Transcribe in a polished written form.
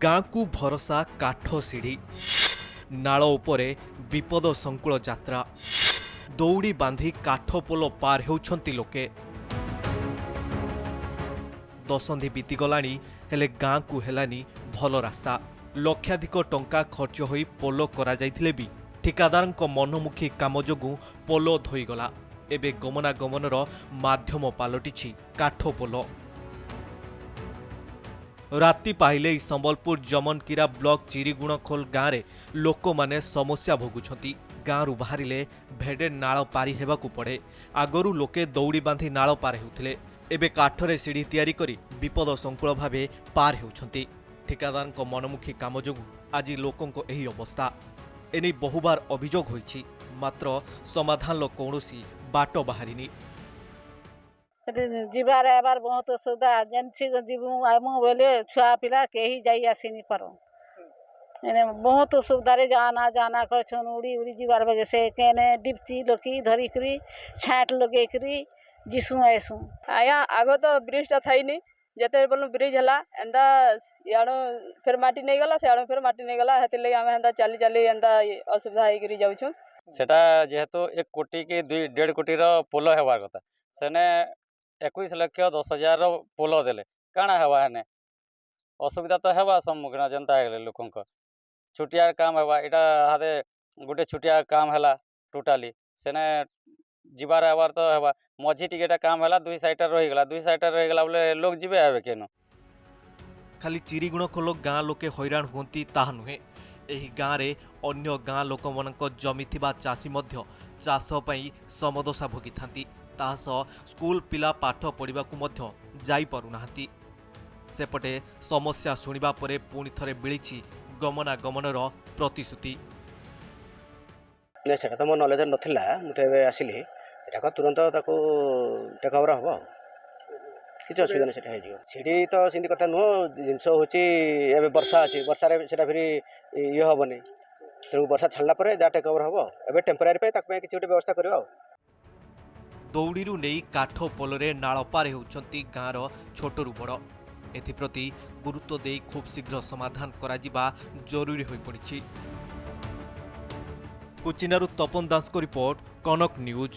ଗାଁକୁ ଭରସା କାଠ ସିଡ଼ି ନାଳ ଉପରେ ବିପଦ ସଂକୁଳ ଯାତ୍ରା ଦୌଡ଼ି ବାନ୍ଧି କାଠ ପୋଲ ପାର ହେଉଛନ୍ତି ଲୋକେ। ଦଶନ୍ଧି ବିତିଗଲାଣି ହେଲେ ଗାଁକୁ ହେଲାନି ଭଲ ରାସ୍ତା। ଲକ୍ଷାଧିକ ଟଙ୍କା ଖର୍ଚ୍ଚ ହୋଇ ପୋଲ କରାଯାଇଥିଲେ ବି ଠିକାଦାରଙ୍କ ମନମୁଖୀ କାମ ଯୋଗୁଁ ପୋଲ ଧୋଇଗଲା। ଏବେ ଗମନାଗମନର ମାଧ୍ୟମ ପାଲଟିଛି କାଠ ପୋଲ। ରାତି ପାହିଲେ ସମ୍ବଲପୁର ଜମନକିରା ବ୍ଲକ ଚିରିଗୁଣଖୋଲ ଗାଁରେ ଲୋକମାନେ ସମସ୍ୟା ଭୋଗୁଛନ୍ତି। ଗାଁରୁ ବାହାରିଲେ ଭେଡେ ନାଳ ପାରି ହେବାକୁ ପଡ଼େ। ଆଗରୁ ଲୋକେ ଦୌଡ଼ି ବାନ୍ଧି ନାଳ ପାର ହେଉଥିଲେ, ଏବେ କାଠରେ ସିଡ଼ି ତିଆରି କରି ବିପଦ ସଂକୁଳ ଭାବେ ପାର ହେଉଛନ୍ତି। ଠିକାଦାରଙ୍କ ମନମୁଖୀ କାମ ଯୋଗୁଁ ଆଜି ଲୋକଙ୍କ ଏହି ଅବସ୍ଥା। ଏନେଇ ବହୁବାର ଅଭିଯୋଗ ହୋଇଛି, ମାତ୍ର ସମାଧାନର କୌଣସି ବାଟ ବାହାରିନି। ଯିବାର ଆବାର ବହୁତ ଅସୁବିଧା। ଯେମିତି ଯିବୁ ଆମୁ ବୋଲେ ଛୁଆ ପିଲା କେହି ଯାଇ ଆସିନି ପାର। ବହୁତ ଅସୁବିଧାରେ ଜାନା କରଛନ୍। ଉଡ଼ି ଉଡ଼ି ଯିବାର ବେগে ସେ କେନେ ଡିପଚି ଲୋକି ଧରିକିରି ଛାଟ ଲଗେଇକିରି ଯିସୁଁ ଆଇସୁଁ। ଆଜ୍ଞା ଆଗ ତ ବ୍ରିଜଟା ଥାଇନି, ଯେତେ ବୋଲୁ ବ୍ରିଜ ହେଲା ଏନ୍ତା ଇଆଡ଼ୁ ଫେର ମାଟି ନେଇଗଲା, ସିଆଡ଼ୁ ଫେର ମାଟି ନେଇଗଲା। ହେଥିର୍ଲାଗି ଆମେ ଏନ୍ତା ଚାଲି ଚାଲି ଏନ୍ତା ଅସୁବିଧା ହେଇକିରି ଯାଉଛୁଁ। ସେଟା ଯେହେତୁ 1 କୋଟି କି 1.5 କୋଟିର ପୋଲ ହେବାର କଥା, ସେନେ 21,10,000 ପୋଲ ଦେଲେ କାଣା ହେବା? ହେନେ ଅସୁବିଧା ତ ହେବା ସମ୍ମୁଖୀନ ଯେନ୍ତା ହେଇଗଲେ ଲୋକଙ୍କ ଛୁଟିଆ କାମ ହେବା। ଏଇଟା ହାତେ ଗୋଟେ ଛୁଟିଆ କାମ ହେଲା ଟୋଟାଲି, ସେନେ ଯିବାର ଆବାର ତ ହେବା। ମଝି ଟିକେଟା କାମ ହେଲା, 2 ସାଇଡ଼ରେ ରହିଗଲା ବୋଲେ ଲୋକ ଯିବେ ଆବେ କେନ? ଖାଲି ଚିରିଗୁଣଖୋଲ ଗାଁ ଲୋକେ ହଇରାଣ ହୁଅନ୍ତି ତାହା ନୁହେଁ। ଏହି ଗାଁରେ ଅନ୍ୟ ଗାଁ ଲୋକମାନଙ୍କ ଜମି ଥିବା ଚାଷୀ ମଧ୍ୟ ଚାଷ ପାଇଁ ସମଦଶା ଭୋଗିଥାନ୍ତି। ତାହା ସହ ସ୍କୁଲ ପିଲା ପାଠ ପଢ଼ିବାକୁ ମଧ୍ୟ ଯାଇପାରୁନାହାନ୍ତି। ସେପଟେ ସମସ୍ୟା ଶୁଣିବା ପରେ ପୁଣି ଥରେ ମିଳିଛି ଗମନାଗମନର ପ୍ରତିଶ୍ରୁତି। ସେଟା ତ ମୋ ନଲେଜରେ ନଥିଲା, ମୁଁ ତ ଏବେ ଆସିଲି। ଏଟାକ ତୁରନ୍ତ ତାକୁ ଟେକ୍ଓଭର ହେବ, କିଛି ଅସୁବିଧା ନାହିଁ, ସେଟା ହେଇଯିବ। ସିଡ଼ି ତ ସେମିତି କଥା ନୁହଁ। ଜିନିଷ ହେଉଛି ଏବେ ବର୍ଷା ଅଛି, ବର୍ଷାରେ ସେଟା ଫେରି ଇଏ ହେବନି। ତେଣୁ ବର୍ଷା ଛାଡ଼ିଲା ପରେ ଯାହା ଟେକ୍ଓଭର ହେବ। ଏବେ ଟେମ୍ପୋରାରୀ ପାଇଁ ତାକୁ ପାଇଁ କିଛି ଗୋଟେ ବ୍ୟବସ୍ଥା କରିବା ଆଉ। ଦୌଡ଼ିରୁ ନେଇ କାଠ ପୋଲରେ ନାଳ ପାର ହେଉଛନ୍ତି ଗାଁର ଛୋଟରୁ ବଡ଼। ଏଥିପ୍ରତି ଗୁରୁତ୍ୱ ଦେଇ ଖୁବ୍ ଶୀଘ୍ର ସମାଧାନ କରାଯିବା ଜରୁରୀ ହୋଇପଡ଼ିଛି। କୁଚିନାରୁ ତପନ ଦାସଙ୍କ ରିପୋର୍ଟ, କନକ ନ୍ୟୁଜ୍।